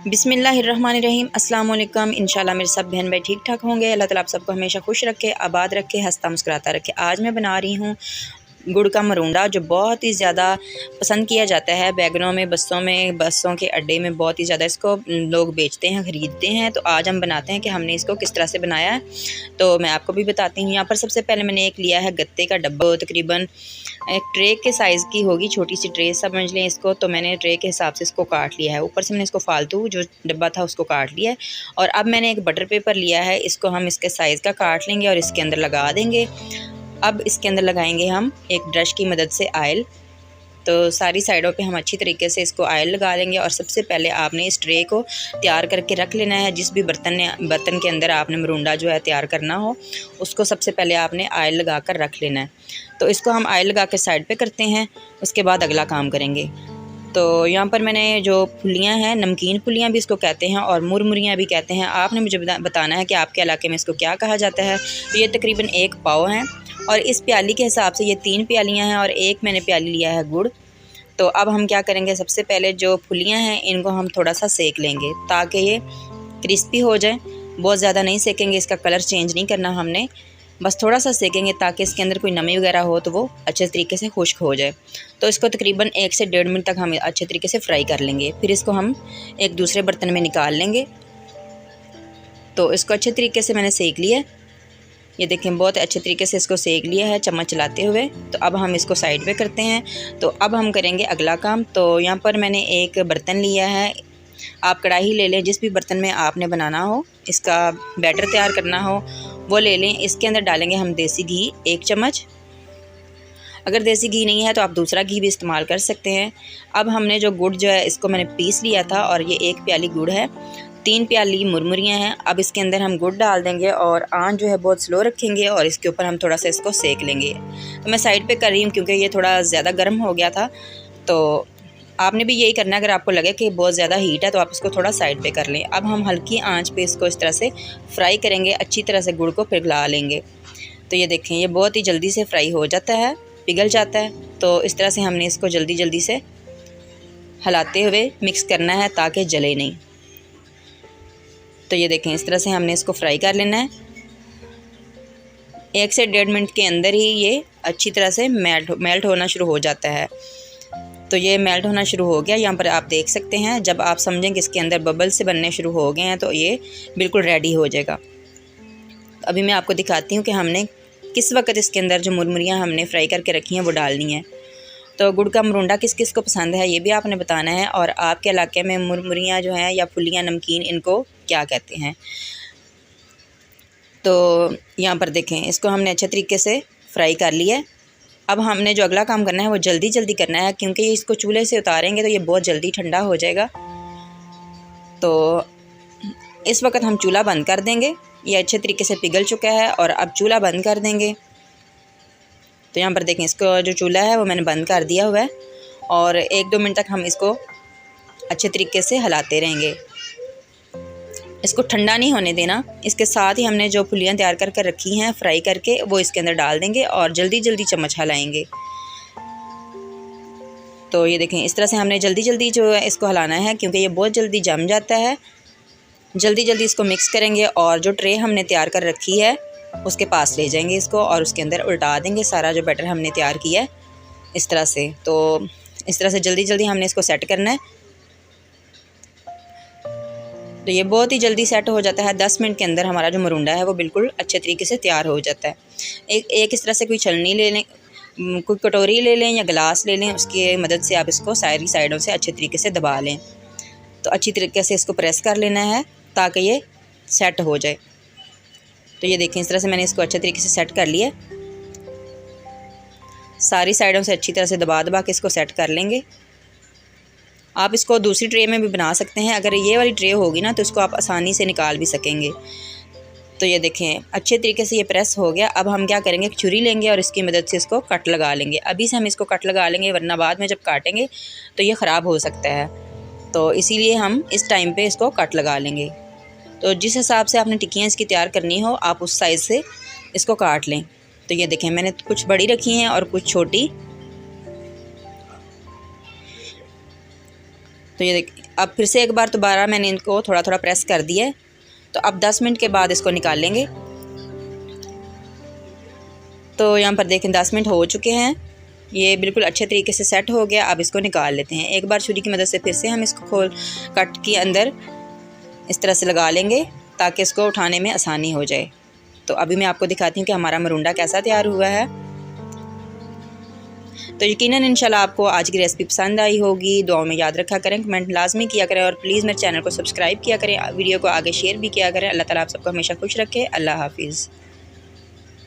बिस्मिल्लाहिर्रहमानिर्रहीम अस्सलाम वालेकुम। इंशाल्लाह मेरे सब बहन भाई ठीक ठाक होंगे। अल्लाह ताला आप सबको हमेशा खुश रखे, आबाद रखे, हंसता मुस्कुराता रखे। आज मैं बना रही हूँ गुड़ का मरूंडा, जो बहुत ही ज़्यादा पसंद किया जाता है बैगनों में, बसों के अड्डे में बहुत ही ज़्यादा इसको लोग बेचते हैं, ख़रीदते हैं। तो आज हम बनाते हैं कि हमने इसको किस तरह से बनाया है, तो मैं आपको भी बताती हूँ। यहाँ पर सबसे पहले मैंने एक लिया है गत्ते का डब्बा, तकरीबन एक ट्रे के साइज़ की होगी, छोटी सी ट्रे समझ लें इसको। तो मैंने ट्रे के हिसाब से इसको काट लिया है, ऊपर से मैंने इसको फालतू जो डब्बा था उसको काट लिया है। और अब मैंने एक बटर पेपर लिया है, इसको हम इसके साइज़ का काट लेंगे और इसके अंदर लगा देंगे। अब इसके अंदर लगाएंगे हम एक ब्रश की मदद से ऑयल। तो सारी साइडों पे हम अच्छी तरीके से इसको ऑयल लगा लेंगे। और सबसे पहले आपने इस ट्रे को तैयार करके रख लेना है। जिस भी बर्तन के अंदर आपने मरूंडा जो है तैयार करना हो, उसको सबसे पहले आपने ऑयल लगा कर रख लेना है। तो इसको हम ऑयल लगा के साइड पे करते हैं, उसके बाद अगला काम करेंगे। तो यहाँ पर मैंने जो फुलियाँ हैं, नमकीन फुलियाँ भी इसको कहते हैं और मुरमुरियाँ भी कहते हैं। आपने मुझे बताना है कि आपके इलाके में इसको क्या कहा जाता है। तो ये तकरीबन 1 पाव हैं और इस प्याली के हिसाब से ये 3 प्यालियाँ हैं और एक मैंने प्याली लिया है गुड़। तो अब हम क्या करेंगे, सबसे पहले जो फुलियाँ हैं इनको हम थोड़ा सा सेक लेंगे ताकि ये क्रिस्पी हो जाए। बहुत ज़्यादा नहीं सेकेंगे, इसका कलर चेंज नहीं करना हमने, बस थोड़ा सा सेकेंगे ताकि इसके अंदर कोई नमी वगैरह हो तो वो अच्छे तरीके से खुश्क हो जाए। तो इसको तकरीबन 1 से 1.5 मिनट तक हम अच्छे तरीके से फ्राई कर लेंगे। फिर इसको हम एक दूसरे बर्तन में निकाल लेंगे। तो इसको अच्छे तरीके से मैंने सेक लिया है, ये देखें बहुत अच्छे तरीके से इसको सेक लिया है चम्मच चलाते हुए। तो अब हम इसको साइड पे करते हैं। तो अब हम करेंगे अगला काम। तो यहाँ पर मैंने एक बर्तन लिया है, आप कढ़ाई ले लें, जिस भी बर्तन में आपने बनाना हो, इसका बैटर तैयार करना हो वो ले लें। इसके अंदर डालेंगे हम देसी घी 1 चम्मच। अगर देसी घी नहीं है तो आप दूसरा घी भी इस्तेमाल कर सकते हैं। अब हमने जो गुड़ जो है इसको मैंने पीस लिया था और ये 1 प्याली गुड़ है, 3 प्याली मुरमुरियाँ हैं। अब इसके अंदर हम गुड़ डाल देंगे और आंच जो है बहुत स्लो रखेंगे और इसके ऊपर हम थोड़ा सा इसको सेक लेंगे। तो मैं साइड पे कर रही हूँ क्योंकि ये थोड़ा ज़्यादा गर्म हो गया था। तो आपने भी यही करना है, अगर आपको लगे कि बहुत ज़्यादा हीट है तो आप इसको थोड़ा साइड पे कर लें। अब हम हल्की आंच पे इसको इस तरह से फ्राई करेंगे, अच्छी तरह से गुड़ को पिघला लेंगे। तो ये देखें ये बहुत ही जल्दी से फ्राई हो जाता है, पिघल जाता है। तो इस तरह से हमने इसको जल्दी जल्दी से हिलाते हुए मिक्स करना है ताकि जले नहीं। तो ये देखें इस तरह से हमने इसको फ्राई कर लेना है। 1 से 1.5 मिनट के अंदर ही ये अच्छी तरह से मेल्ट होना शुरू हो जाता है। तो ये मेल्ट होना शुरू हो गया, यहाँ पर आप देख सकते हैं। जब आप समझें कि इसके अंदर बबल से बनने शुरू हो गए हैं तो ये बिल्कुल रेडी हो जाएगा। अभी मैं आपको दिखाती हूँ कि हमने किस वक्त इसके अंदर जो मुरमुरियाँ हमने फ्राई करके रखी हैं वो डालनी है। तो गुड़ का मरूंडा किस किस को पसंद है ये भी आपने बताना है, और आपके इलाके में मुरमुरियाँ जो हैं या फुलियाँ नमकीन इनको क्या कहते हैं। तो यहाँ पर देखें इसको हमने अच्छे तरीके से फ्राई कर लिया है। अब हमने जो अगला काम करना है वो जल्दी जल्दी करना है, क्योंकि इसको चूल्हे से उतारेंगे तो ये बहुत जल्दी ठंडा हो जाएगा। तो इस वक्त हम चूल्हा बंद कर देंगे, ये अच्छे तरीके से पिघल चुका है और अब चूल्हा बंद कर देंगे। तो यहाँ पर देखें इसको जो चूल्हा है वो मैंने बंद कर दिया हुआ है और 1-2 मिनट तक हम इसको अच्छे तरीके से हिलाते रहेंगे। इसको ठंडा नहीं होने देना। इसके साथ ही हमने जो फुलियाँ तैयार कर कर रखी हैं फ्राई करके वो इसके अंदर डाल देंगे और जल्दी जल्दी चम्मच हिलाएंगे। तो ये देखें इस तरह से हमने जल्दी जल्दी जो है इसको हिलाना है, क्योंकि ये बहुत जल्दी जम जाता है। जल्दी जल्दी इसको मिक्स करेंगे और जो ट्रे हमने तैयार कर रखी है उसके पास ले जाएंगे इसको और उसके अंदर उल्टा देंगे सारा जो बैटर हमने तैयार किया है इस तरह से। तो इस तरह से जल्दी जल्दी हमने इसको सेट करना है। तो ये बहुत ही जल्दी सेट हो जाता है, 10 मिनट के अंदर हमारा जो मरूंडा है वो बिल्कुल अच्छे तरीके से तैयार हो जाता है। एक इस तरह से कोई छलनी ले लें, कोई कटोरी ले लें या गिलास ले लें, उसकी मदद से आप इसको सारी साइडों से अच्छे तरीके से दबा लें। तो अच्छी तरीके से इसको प्रेस कर लेना है ताकि ये सेट हो जाए। तो ये देखें इस तरह से मैंने इसको अच्छे तरीके से सेट कर लिया, सारी साइडों से अच्छी तरह से दबा दबा के इसको सेट कर लेंगे। आप इसको दूसरी ट्रे में भी बना सकते हैं, अगर ये वाली ट्रे होगी ना तो इसको आप आसानी से निकाल भी सकेंगे। तो ये देखें अच्छे तरीके से ये प्रेस हो गया। अब हम क्या करेंगे, एक छुरी लेंगे और इसकी मदद से इसको कट लगा लेंगे। अभी से हम इसको कट लगा लेंगे, वरना बाद में जब काटेंगे तो ये ख़राब हो सकता है। तो इसीलिए हम इस टाइम पे इसको कट लगा लेंगे। तो जिस हिसाब से आपने टिक्कियाँ इसकी तैयार करनी हो आप उस साइज़ से इसको काट लें। तो ये देखें मैंने कुछ बड़ी रखी हैं और कुछ छोटी। तो ये अब फिर से एक बार दोबारा मैंने इनको थोड़ा थोड़ा प्रेस कर दिया है। तो अब 10 मिनट के बाद इसको निकाल लेंगे। तो यहाँ पर देखें 10 मिनट हो चुके हैं, ये बिल्कुल अच्छे तरीके से सेट हो गया। अब इसको निकाल लेते हैं। एक बार छुरी की मदद से फिर से हम इसको खोल कट के अंदर इस तरह से लगा लेंगे ताकि इसको उठाने में आसानी हो जाए। तो अभी मैं आपको दिखाती हूँ कि हमारा मरुंडा कैसा तैयार हुआ है। तो यकीनन इंशाल्लाह आपको आज की रेसिपी पसंद आई होगी। दुआओं में याद रखा करें, कमेंट लाजमी किया करें और प्लीज़ मेरे चैनल को सब्सक्राइब किया करें, वीडियो को आगे शेयर भी किया करें। अल्लाह ताला आप सबको हमेशा खुश रखे। अल्लाह हाफिज़।